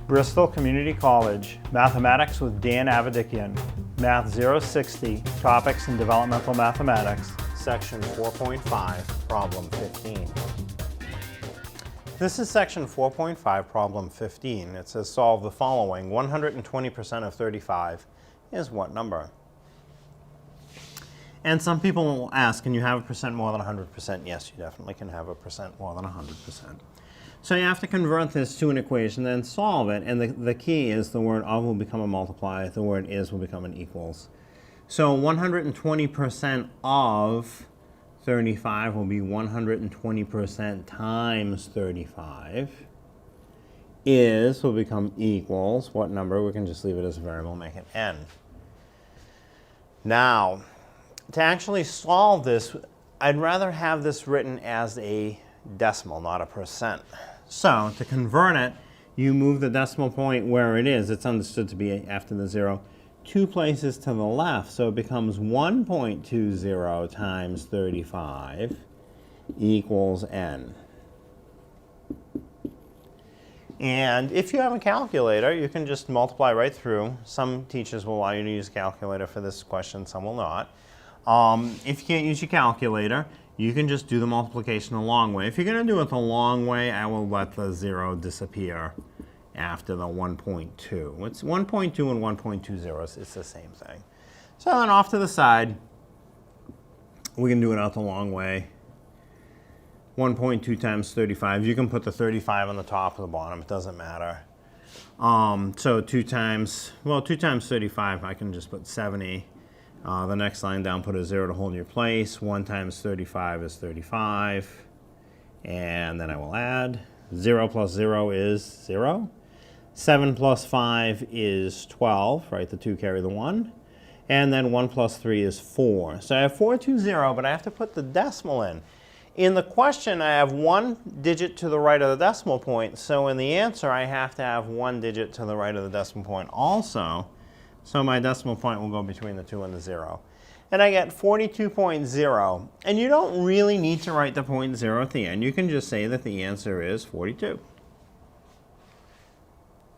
Bristol Community College, Mathematics with Dan Avedikian, Math 060, Topics in Developmental Mathematics, Section 4.5, Problem 15. This is Section 4.5, Problem 15. It says solve the following. 120% of 35 is what number? And some people will ask, can you have a percent more than 100%? Yes, you definitely can have a percent more than 100%. So you have to convert this to an equation, then solve it. And the key is the word of will become a multiply. The word is will become an equals. So 120% of 35 will be 120% times 35. Is will become equals what number? We can just leave it as a variable, make it n. Now, to actually solve this, I'd rather have this written as a decimal, not a percent. So to convert it, you move the decimal point where it is. It's understood to be after the 0. 2 places to the left, so it becomes 1.20 times 35 equals n. And if you have a calculator, you can just multiply right through. Some teachers will allow you to use a calculator for this question, some will not. If you can't use your calculator, you can just do the multiplication the long way. If you're going to do it the long way, I will let the 0 disappear after the 1.2. It's 1.2 and 1.20. It's the same thing. So then off to the side, we can do it out the long way. 1.2 times 35. You can put the 35 on the top or the bottom. It doesn't matter. So 2 times 35, I can just put 70. The next line down, put a 0 to hold your place. 1 times 35 is 35. And then I will add. 0 plus 0 is 0. 7 plus 5 is 12, right? The 2 carry the 1. And then 1 plus 3 is 4. So I have 420, but I have to put the decimal in. In the question, I have 1 digit to the right of the decimal point. So in the answer, I have to have 1 digit to the right of the decimal point also. So my decimal point will go between the 2 and the 0. And I get 42.0. And you don't really need to write the .0 at the end. You can just say that the answer is 42.